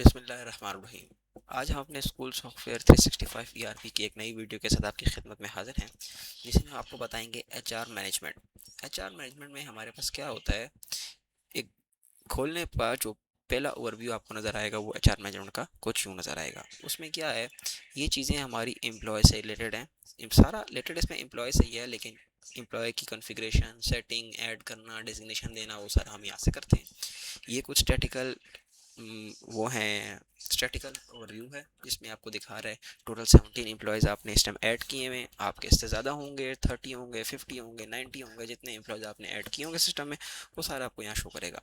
बिस्मिल्लाहिर्रहमानिर्रहीम। आज हम अपने स्कूल सॉफ्टवेयर 365 ईआरपी की एक नई वीडियो के साथ आपकी खिदमत में हाजिर हैं, जिसमें हम आपको बताएंगे एचआर मैनेजमेंट। एचआर मैनेजमेंट में हमारे पास क्या होता है, एक खोलने पर जो पहला ओवरव्यू आपको नज़र आएगा वो एचआर मैनेजमेंट का कुछ यूँ नज़र आएगा। उसमें क्या है, ये चीज़ें हमारी एम्प्लॉय से रिलेटेड हैं। सारा रिलेटेड इसमें एम्प्लॉय से ही है, लेकिन एम्प्लॉय की कॉन्फ़िगरेशन, सेटिंग, ऐड करना, डेजिग्नेशन देना, वो सारा हम यहाँ से करते हैं। ये कुछ स्टैटिकल वो हैं, स्टैटिकल ओवरव्यू है, जिसमें आपको दिखा रहा है टोटल 17 एम्प्लॉयज़ आपने इस टाइम ऐड किए हुए हैं। आपके इससे ज़्यादा होंगे, 30 होंगे, 50 होंगे, 90 होंगे, जितने एम्प्लॉयज़ आपने ऐड किए होंगे सिस्टम में वो सारा आपको यहाँ शो करेगा।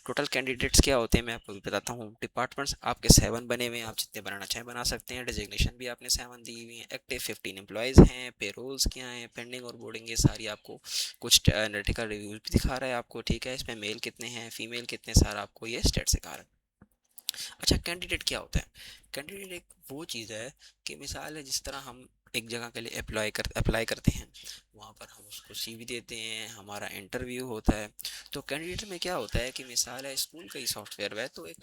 टोटल कैंडिडेट्स क्या होते हैं मैं आपको भी बताता हूँ। डिपार्टमेंट्स आपके 7 बने हुए हैं, आप जितने बनाना चाहें बना सकते हैं। डेजिग्नेशन भी आपने 7 दी हुई है। एक्टिव 15 एम्प्लॉयज़ हैं। पेरोल्स क्या हैं, पेंडिंग और बोर्डिंग, ये सारी आपको कुछ एनालिटिकल रिव्यूज भी दिखा रहा है आपको। ठीक है, इसमें मेल कितने हैं, फीमेल कितने, सारा आपको ये स्टेट सिखा रहा है। अच्छा, कैंडिडेट क्या होता है? कैंडिडेट एक वो चीज़ है कि मिसाल है, जिस तरह हम एक जगह के लिए अप्लाई करते हैं, वहाँ पर हम उसको सीवी देते हैं, हमारा इंटरव्यू होता है। तो कैंडिडेट में क्या होता है कि मिसाल है, स्कूल का ही सॉफ्टवेयर है, तो एक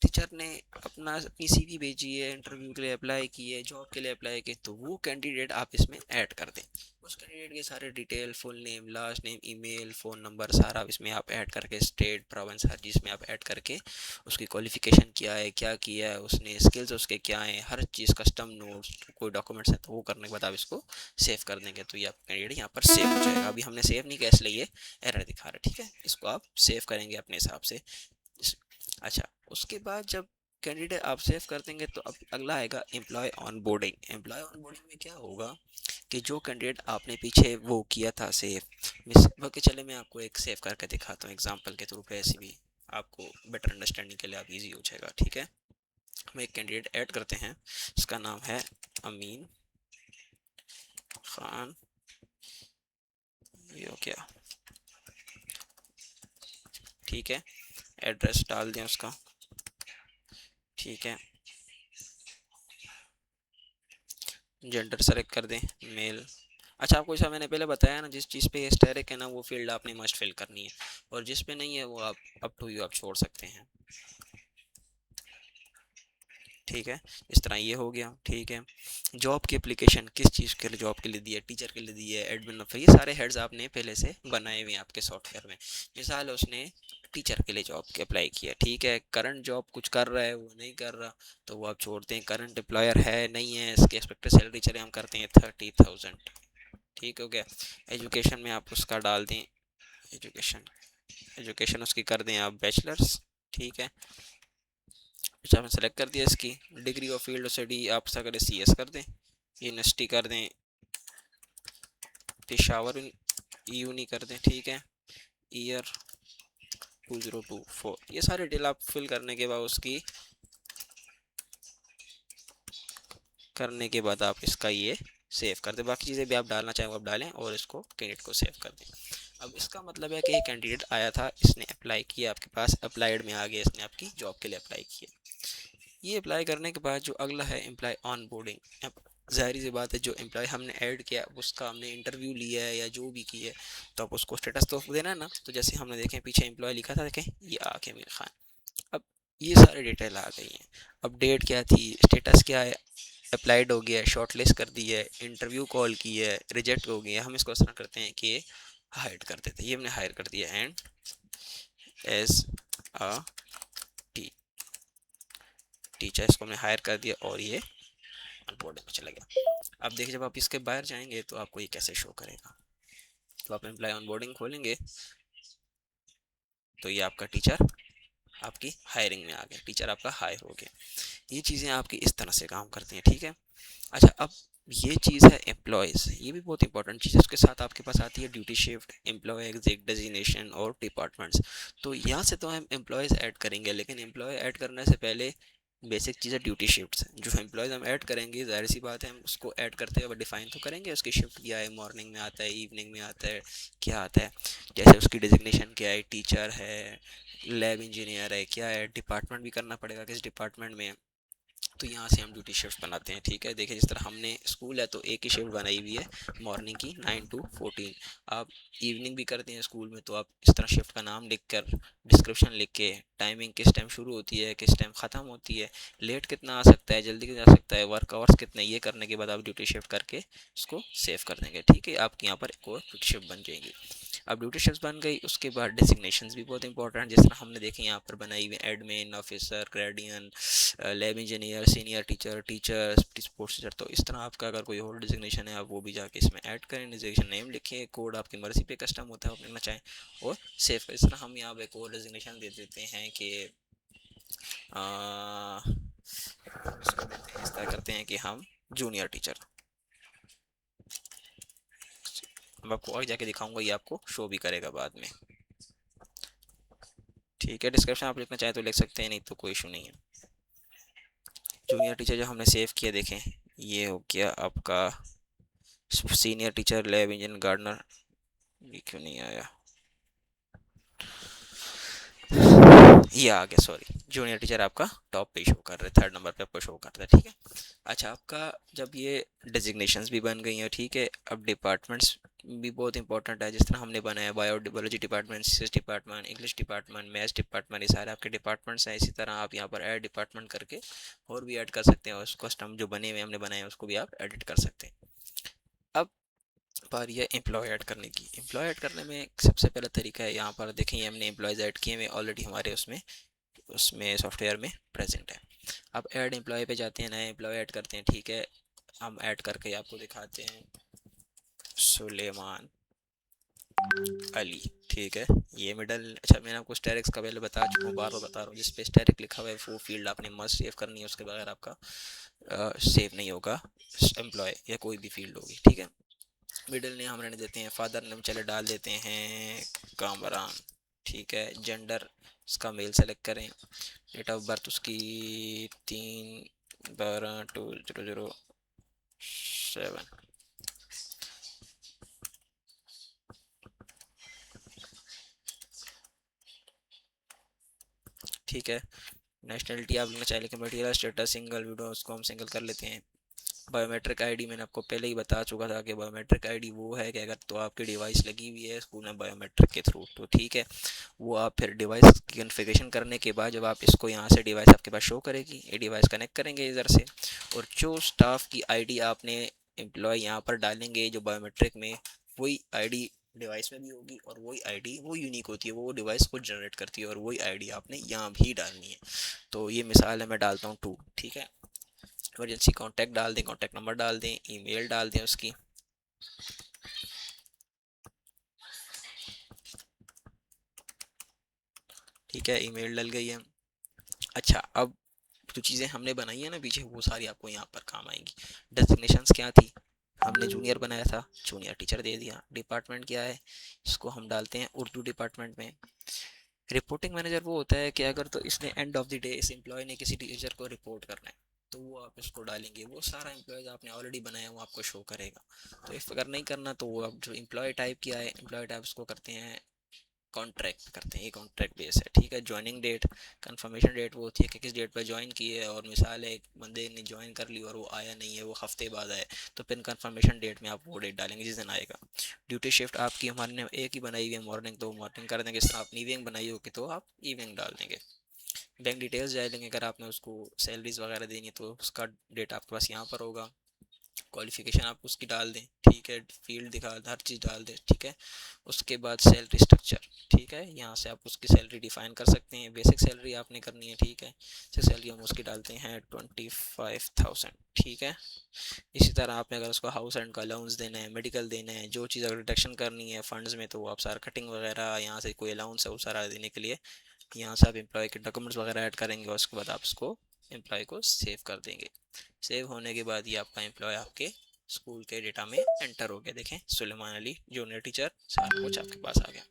टीचर ने अपनी सीवी भेजी है, इंटरव्यू के लिए अप्लाई की है, जॉब के लिए अप्लाई की, तो वो कैंडिडेट आप इसमें ऐड कर दें। उस कैंडिडेट के सारे detail, full name, last name, email, phone number, सारा इसमें आप ऐड करके, स्टेट, प्रोविंस, हर चीज़ में आप ऐड करके, उसकी क्वालिफिकेशन क्या है, क्या किया है उसने, स्किल्स उसके क्या हैं, हर चीज़, कस्टम नोट्स, कोई डॉक्यूमेंट्स हैं, तो वो करने के बाद आप इसको सेव कर देंगे, तो ये आप कैंडिडेट यहाँ पर सेव हो जाएगा। अभी हमने सेव नहीं किया, इसलिए ये एरर दिखा रहा है। ठीक है, इसको आप सेव करेंगे अपने हिसाब से। अच्छा, उसके बाद जब कैंडिडेट आप सेव कर देंगे, तो अब अगला आएगा एम्प्लॉय ऑनबोर्डिंग। एम्प्लॉय ऑनबोर्डिंग में क्या होगा कि जो कैंडिडेट आपने पीछे वो किया था सेव, मिस ओके, चले मैं आपको एक सेव करके दिखाता हूँ एग्जांपल के थ्रू पे, ऐसे भी आपको बेटर अंडरस्टैंडिंग के लिए आप इजी हो जाएगा। ठीक है, हम एक कैंडिडेट ऐड करते हैं, इसका नाम है अमीन खान। ये हो गया। ठीक है, एड्रेस डाल दें उसका। ठीक है, जेंडर सेलेक्ट कर दें, मेल। अच्छा, आपको जैसा मैंने पहले बताया ना, जिस चीज़ पे हिस्टेरिक है ना, वो फील्ड आपने मस्ट फिल करनी है, और जिस पे नहीं है वो आप अप टू यू आप छोड़ सकते हैं। ठीक है, इस तरह ये हो गया। ठीक है, जॉब की एप्लीकेशन किस चीज़ के लिए, जॉब के लिए दी है, टीचर के लिए दी है, एडमिन, ये सारे हेड्स आपने पहले से बनाए हुए हैं आपके सॉफ्टवेयर में। मिसाल उसने टीचर के लिए जॉब के अप्लाई किया, ठीक है, करंट जॉब कुछ कर रहा है, वो नहीं कर रहा, तो वो आप छोड़ते हैं। करंट एम्प्लॉयर है नहीं है, इसकी एक्सपेक्टेड सैलरी चले हम करते हैं 30,000। ठीक हो गया। एजुकेशन में आप उसका डाल दें, एजुकेशन एजुकेशन उसकी कर दें आप बैचलर्स। ठीक है, अच्छा आपने सेलेक्ट कर दिया। इसकी डिग्री और फील्ड स्टडी आप सर सी एस कर दें, यूनिवर्सिटी कर दें पेशावर यूनी कर दें। ठीक है, ईयर 2024, ये सारे डिटेल आप फिल करने के बाद उसकी करने के बाद आप इसका ये सेव कर दें। बाकी चीज़ें भी आप डालना चाहें वो आप डालें, और इसको कैंडिडेट को सेव कर दें। अब इसका मतलब है कि ये कैंडिडेट आया था, इसने अप्लाई किया आपके पास, अप्लाइड में आ गया, इसने आपकी जॉब के लिए अप्लाई किया। ये अप्लाई करने के बाद जो अगला है एम्प्लॉय ऑन बोर्डिंग। अब जाहिर सी बात है, जो एम्प्लॉय हमने ऐड किया उसका हमने इंटरव्यू लिया है या जो भी किया है, तो आप उसको स्टेटस तो देना है ना। तो जैसे हमने देखें पीछे एम्प्लॉय लिखा था, देखें ये आ के मीर खान। अब ये सारी डिटेल आ गई हैं। अब डेट क्या थी, स्टेटस क्या है, अप्लाइड हो गया है, शॉर्ट लिस्ट कर दी है, इंटरव्यू कॉल की है, रिजेक्ट हो गया, हम इसको इस तरह करते हैं कि हायर कर देते हैं। ये हमने हायर कर दिया, एंड एज अ टीचर इसको हमने हायर कर दिया, और ये बोर्ड में चला गया। अब देखिए, जब आप इसके बाहर जाएंगे तो आपको ये कैसे शो करेगा। तो आप एम्प्लॉय ऑनबोर्डिंग खोलेंगे, तो ये आपका टीचर आपकी हायरिंग में आ गया, टीचर आपका हायर हो गया। ये चीज़ें आपकी इस तरह से काम करती हैं। ठीक है, अच्छा, अब ये चीज़ है एम्प्लॉयज़, ये भी बहुत इंपॉर्टेंट चीज़ है। उसके साथ आपके पास आती है duty shift, employee exit, designation और डिपार्टमेंट्स। तो यहाँ से तो हम एम्प्लॉयज़ ऐड करेंगे, लेकिन एम्प्लॉय ऐड करने से पहले बेसिक चीज़ है ड्यूटी शिफ्ट्स। जो एम्प्लॉयज़ हम ऐड करेंगे, जाहिर सी बात है हम उसको ऐड करते हुए डिफाइन तो करेंगे उसकी शिफ्ट क्या है, मॉर्निंग में आता है, इवनिंग में आता है, क्या आता है, जैसे उसकी डेजिग्नेशन क्या है, टीचर है, लैब इंजीनियर है, क्या है, डिपार्टमेंट भी करना पड़ेगा, किस डिपार्टमेंट में है। तो यहाँ से हम ड्यूटी शिफ्ट बनाते हैं। ठीक है, देखिए जिस तरह हमने स्कूल है तो एक ही शिफ्ट बनाई हुई है मॉर्निंग की 9 to 14। आप इवनिंग भी करते हैं स्कूल में तो आप इस तरह शिफ्ट का नाम लिख कर, डिस्क्रिप्शन लिख के, टाइमिंग किस टाइम शुरू होती है किस टाइम ख़त्म होती है, लेट कितना आ सकता है जल्दी कितना आ सकता है, वर्क आवर्स कितने, ये करने के बाद आप ड्यूटी शिफ्ट करके उसको सेव कर देंगे। ठीक है, आपके यहाँ पर एक और ड्यूटी शिफ्ट बन जाएंगी। अब ड्यूटी शिफ्ट बन गई, उसके बाद डेजिग्नेशंस भी बहुत इंपॉर्टेंट, जिस तरह हमने देखे यहाँ पर बनाई हुई admin officer, gradient, lab engineer, senior teacher, teacher, sports teacher. तो इस तरह आपका अगर कोई और डिजिग्नेशन है आप वो भी जाके इसमें ऐड करें, डिजिग्नेशन नेम लिखें, कोड आपकी मर्जी पे कस्टम होता है आप लिखना चाहें और सेव करें। इस तरह हम यहाँ पे एक और डिजिग्नेशन दे देते हैं कि इसको देते हैं, इस तरह करते हैं कि हम जूनियर टीचर। मैं आपको और जाके दिखाऊंगा, ये आपको शो भी करेगा बाद में। ठीक है, डिस्क्रिप्शन आप लिखना चाहें तो लिख सकते हैं, नहीं तो कोई इशू नहीं है। जूनियर टीचर जो हमने सेव किया, देखें ये हो गया आपका senior teacher, lab engine, gardener. ये क्यों नहीं आया, ये आ गया, सॉरी। जूनियर टीचर आपका टॉप पे शो कर रहे, थर्ड नंबर पे आपको शो कर रहा है। ठीक है, अच्छा आपका जब ये डेजिग्नेशंस भी बन गई हैं, ठीक है, अब डिपार्टमेंट्स भी बहुत इंपॉर्टेंट है। जिस तरह हमने बनाया biology department, physics department, English department, maths department, ये सारे आपके डिपार्टमेंट्स हैं। इसी तरह आप यहाँ पर ऐड डिपार्टमेंट करके और भी ऐड कर सकते हैं, और उसको कस्टम जो बने हुए हमने बनाए हैं उसको भी आप एडिट कर सकते हैं। अब बारी है एम्प्लॉय ऐड करने की। एम्प्लॉय ऐड करने में सबसे पहला तरीका है, यहाँ पर देखें ये हमने एम्प्लॉयज़ ऐड किए हुए ऑलरेडी हमारे उसमें उसमें सॉफ्टवेयर में प्रेजेंट है। अब ऐड एम्प्लॉय पे जाते हैं, नए एम्प्लॉय ऐड करते हैं। ठीक है, हम ऐड करके आपको दिखाते हैं, सुलेमान अली। ठीक है, ये मिडल, अच्छा मैंने आपको स्टेरिक्स का पहले बता चुका हूँ, बार बार बता रहा हूँ, जिस पे स्टेरिक लिखा हुआ है वो फील्ड आपने मस्ट सेव करनी है, उसके बगैर आपका सेव नहीं होगा एम्प्लॉय या कोई भी फील्ड होगी। ठीक है, मिडिल नेम हम रहने देते हैं, फादर नेम चले डाल देते हैं कामरान। ठीक है, जेंडर उसका मेल सेलेक्ट करें, डेट ऑफ बर्थ उसकी 3/12/2007। ठीक है, नेशनलिटी आप लेना चाहे लेकिन मटेरियल स्टेटस सिंगल, वीडियो उसको हम सिंगल कर लेते हैं। बायोमेट्रिक आईडी मैंने आपको पहले ही बता चुका था कि बायोमेट्रिक आईडी वो है कि अगर तो आपकी डिवाइस लगी हुई है स्कूल में बायोमेट्रिक के थ्रू, तो ठीक है, वो आप फिर डिवाइस की कॉन्फ़िगरेशन करने के बाद जब आप इसको यहाँ से डिवाइस आपके पास शो करेगी, ये डिवाइस कनेक्ट करेंगे इधर से, और जो स्टाफ की आईडी आपने एम्प्लॉय यहाँ पर डालेंगे जो बायोमेट्रिक में, वही आईडी डिवाइस में भी होगी, और वही आईडी वो यूनिक होती है, वो डिवाइस को जनरेट करती है, और वही आईडी आपने यहाँ भी डालनी है। तो ये मिसाल है, मैं डालता हूँ 2। ठीक है, इमरजेंसी कॉन्टैक्ट डाल दें, कॉन्टैक्ट नंबर डाल दें, ईमेल डाल दें उसकी। ठीक है, ईमेल डल गई है। अच्छा, अब जो चीज़ें हमने बनाई है ना पीछे, वो सारी आपको यहाँ पर काम आएंगी। डेजिग्नेशंस क्या थी, हमने जूनियर बनाया था, जूनियर टीचर दे दिया। डिपार्टमेंट क्या है, इसको हम डालते हैं उर्दू डिपार्टमेंट में। रिपोर्टिंग मैनेजर वो होता है कि अगर तो इसने एंड ऑफ द डे इस एम्प्लॉय ने किसी टीचर को रिपोर्ट करना है तो वो आप इसको डालेंगे, वो सारा एम्प्लॉयज आपने ऑलरेडी बनाया वो आपको शो करेगा। तो इफ अगर नहीं करना तो वो आप जो एम्प्लॉय टाइप किया है, एम्प्लॉय टाइप उसको करते हैं कॉन्ट्रैक्ट करते हैं, ये कॉन्ट्रैक्ट बेस है। ठीक है, ज्वाइनिंग डेट, कंफर्मेशन डेट वो होती है कि किस डेट पर ज्वाइन किए, और मिसाल है एक बंदे ने ज्वाइन कर ली और वो आया नहीं है, वो हफ्ते बाद आए, तो फिर कंफर्मेशन डेट में आप वो डेट डालेंगे जिस दिन आएगा। ड्यूटी शिफ्ट आपकी हमारे एक ही बनाई हुई है मॉर्निंग, तो मॉर्निंग कर देंगे। इस तरह आपने इवनिंग बनाई होगी तो आप इवनिंग डाल देंगे। बैंक डिटेल्स जाए लेंगे, अगर आपने उसको सैलरीज वगैरह देनी है तो उसका डेट आपके पास यहाँ पर होगा। क्वालिफिकेशन आप उसकी डाल दें। ठीक है, फील्ड दिखा हर चीज़ डाल दें। ठीक है, उसके बाद सैलरी स्ट्रक्चर। ठीक है, यहाँ से आप उसकी सैलरी डिफाइन कर सकते हैं, बेसिक सैलरी आपने करनी है। ठीक है, सैलरी हम उसकी डालते हैं 25,000। ठीक है, इसी तरह आपने अगर उसको हाउस रेंट का अलाउंस देना है, मेडिकल देना है, जो चीज़ अगर डिडक्शन करनी है फंड्स में, तो वो आप सारा कटिंग वगैरह यहाँ से कोई अलाउंस है वो सारा देने के लिए यहाँ से आप एम्प्लॉय के डॉक्यूमेंट्स वगैरह ऐड करेंगे, और उसके बाद आप उसको एम्प्लॉय को सेव कर देंगे। सेव होने के बाद ये आपका एम्प्लॉय आपके स्कूल के डेटा में एंटर हो गया। देखें, सुलेमान अली जूनियर टीचर, सारा कुछ आपके पास आ गया।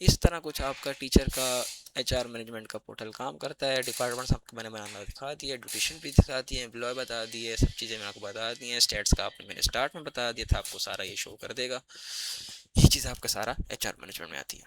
इस तरह कुछ आपका टीचर का एचआर मैनेजमेंट का पोर्टल काम करता है। डिपार्टमेंट्स आपको मैंने बनाना दिखा दिया, एडुकेशन भी दिखा दिए, एम्प्लॉय बता दिए, सब चीज़ें मैंने आपको बता दी हैं। स्टेट्स का आपने मैंने स्टार्ट में बता दिया था, आपको सारा ये शो कर देगा। ये चीज़ आपका सारा एचआर मैनेजमेंट में आती है।